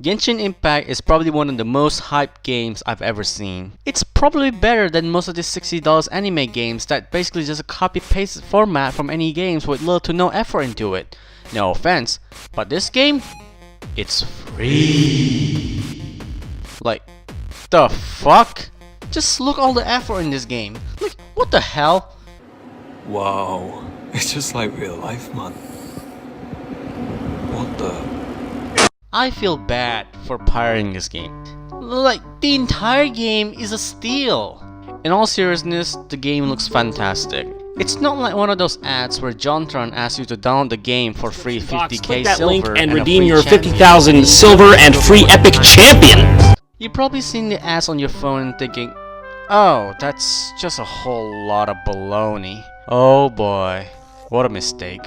Genshin Impact is probably one of the most hyped games I've ever seen. It's probably better than most of these $60 anime games that basically just a copy-paste format from any games with little to no effort into it. No offense, but this game, it's free. Like, the fuck? Just look all the effort in this game. Like, what the hell? Wow, it's just like real life, man. What the? I feel bad for pirating this game. Like, the entire game is a steal. In all seriousness, the game looks fantastic. It's not like one of those ads where Jontron asks you to download the game for free 50k that silver link and a redeem free your champion. 50,000 silver and free epic champion. You've probably seen the ads on your phone and thinking, oh, that's just a whole lot of baloney. Oh boy, what a mistake.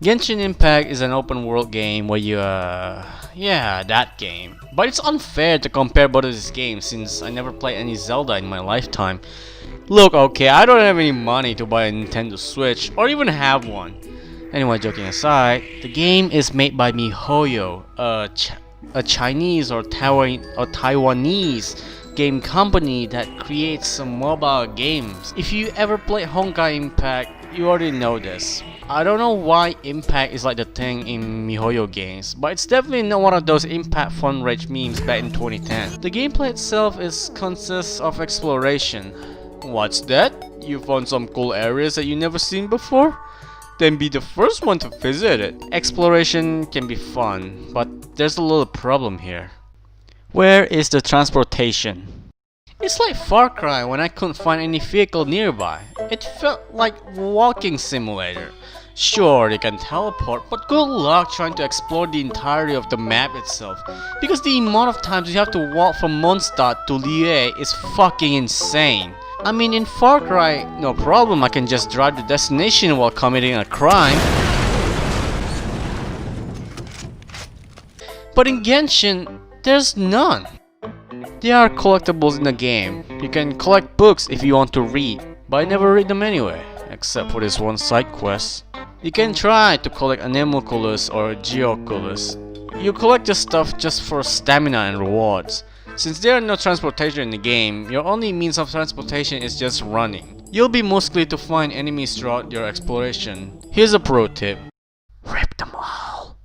Genshin Impact is an open world game where you, yeah, that game. But it's unfair to compare both of these games since I never played any Zelda in my lifetime. Look, okay, I don't have any money to buy a Nintendo Switch or even have one. Anyway, joking aside, the game is made by MiHoYo, a Chinese or Taiwanese game company that creates some mobile games. If you ever played Honkai Impact, you already know this. I don't know why Impact is like the thing in MiHoYo games, but it's definitely not one of those Impact Fun Rage memes back in 2010. The gameplay itself consists of exploration. What's that? You found some cool areas that you never seen before? Then be the first one to visit it. Exploration can be fun, but there's a little problem here. Where is the transportation? It's like Far Cry when I couldn't find any vehicle nearby. It felt like walking simulator. Sure, they can teleport, but good luck trying to explore the entirety of the map itself. Because the amount of times you have to walk from Mondstadt to Liyue is fucking insane. I mean, in Far Cry, no problem, I can just drive the destination while committing a crime. But in Genshin, there's none. There are collectibles in the game. You can collect books if you want to read, but I never read them anyway, except for this one side quest. You can try to collect Anemoculus or Geoculus. You collect this stuff just for stamina and rewards. Since there are no transportation in the game, your only means of transportation is just running. You'll be mostly to find enemies throughout your exploration. Here's a pro tip. Rip them all.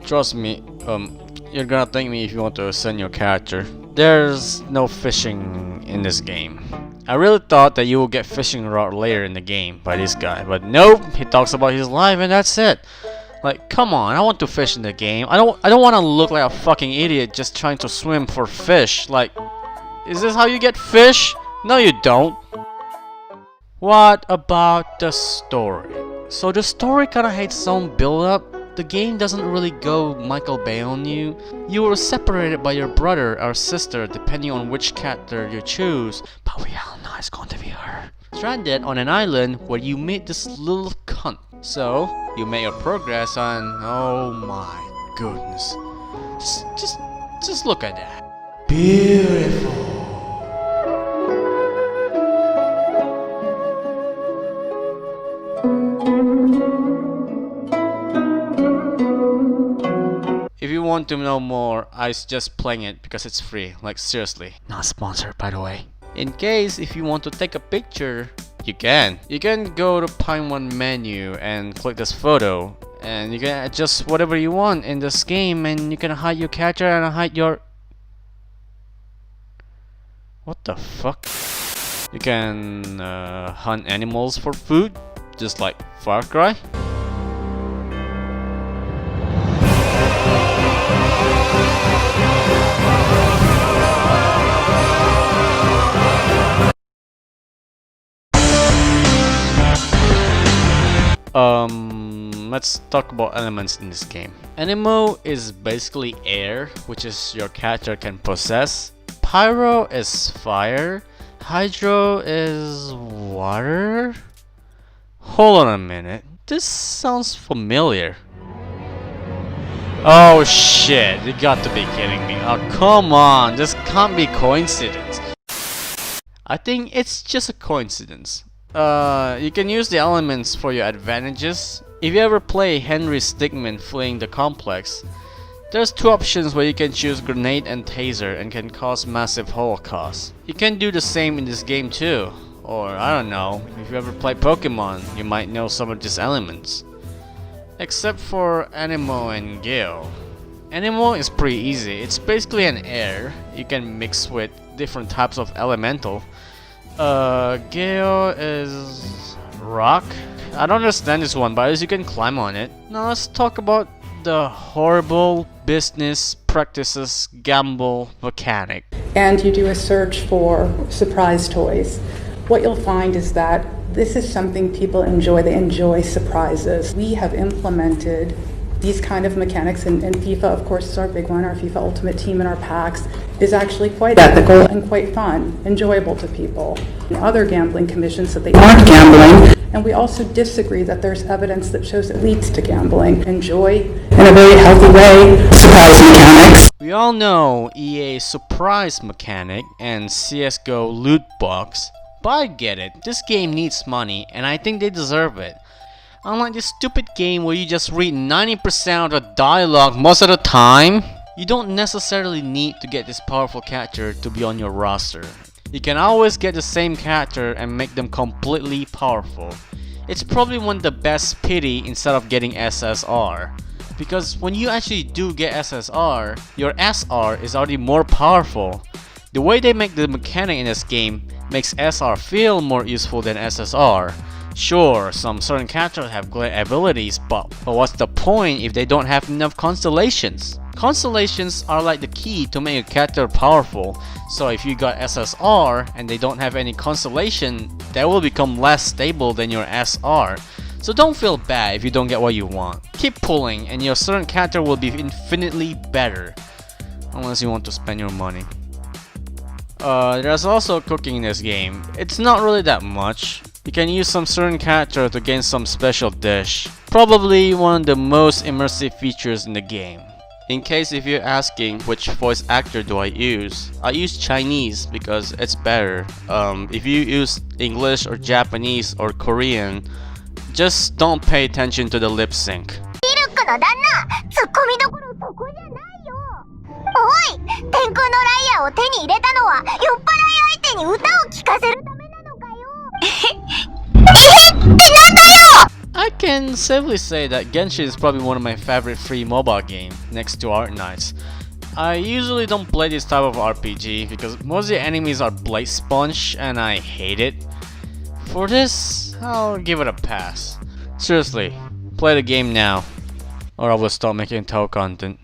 Trust me, you're gonna thank me if you want to ascend your character. There's no fishing in this game. I really thought that you will get fishing rod later in the game by this guy, but nope, he talks about his life and that's it. Like, come on, I want to fish in the game. I don't want to look like a fucking idiot just trying to swim for fish. Like, is this how you get fish? No, you don't. What about the story? So the story kinda hates its own build-up. The game doesn't really go Michael Bay on you. You were separated by your brother or sister depending on which character you choose, but we all know it's going to be her. Stranded on an island where you meet this little cunt. So, you make your progress on, oh my goodness. Just look at that. Beautiful. If you want to know more, I suggest playing it because it's free, like seriously. Not sponsored, by the way. In case if you want to take a picture, you can. You can go to Pine 1 menu and click this photo. And you can adjust whatever you want in this game and you can hide your character and hide your... What the fuck? You can hunt animals for food, just like Far Cry. Let's talk about elements in this game. Anemo is basically air, which is your character can possess. Pyro is fire. Hydro is water. Hold on a minute. This sounds familiar. Oh shit, you got to be kidding me. Oh come on, this can't be coincidence. I think it's just a coincidence. You can use the elements for your advantages. If you ever play Henry Stickmin fleeing the complex, there's two options where you can choose grenade and taser and can cause massive holocaust. You can do the same in this game too. Or I don't know, if you ever play Pokemon, you might know some of these elements. Except for Anemo and Gale. Anemo is pretty easy. It's basically an air. You can mix with different types of elemental. Gale is rock. I don't understand this one, but as you can climb on it. Now let's talk about the horrible business practices gamble mechanic. And you do a search for surprise toys. What you'll find is that this is something people enjoy. They enjoy surprises. We have implemented these kind of mechanics, and FIFA, of course, is our big one. Our FIFA Ultimate Team in our packs is actually quite ethical and quite fun, enjoyable to people. And other gambling commissions that they aren't gambling, and we also disagree that there's evidence that shows it leads to gambling. Enjoy, in a very healthy way, surprise mechanics. We all know EA's surprise mechanic and CSGO loot box, but I get it. This game needs money, and I think they deserve it. Unlike this stupid game where you just read 90% of the dialogue most of the time, you don't necessarily need to get this powerful character to be on your roster. You can always get the same character and make them completely powerful. It's probably one of the best pity instead of getting SSR. Because when you actually do get SSR, your SR is already more powerful. The way they make the mechanic in this game makes SR feel more useful than SSR. Sure, some certain characters have great abilities, but what's the point if they don't have enough constellations? Constellations are like the key to make a character powerful, so if you got SSR and they don't have any constellation, they will become less stable than your SR. So don't feel bad if you don't get what you want. Keep pulling and your certain character will be infinitely better. Unless you want to spend your money. There's also cooking in this game. It's not really that much. You can use some certain character to gain some special dish. Probably one of the most immersive features in the game. In case if you're asking which voice actor do I use Chinese because it's better. If you use English or Japanese or Korean, just don't pay attention to the lip sync. おい、天空のライアーを手に入れたのは酔っ払い相手に歌を聴かせるためなのかよ。I can safely say that Genshin is probably one of my favorite free mobile games, next to Art Knights. I usually don't play this type of RPG because most of the enemies are Blade Sponge and I hate it. For this, I'll give it a pass. Seriously, play the game now, or I will stop making Tau content.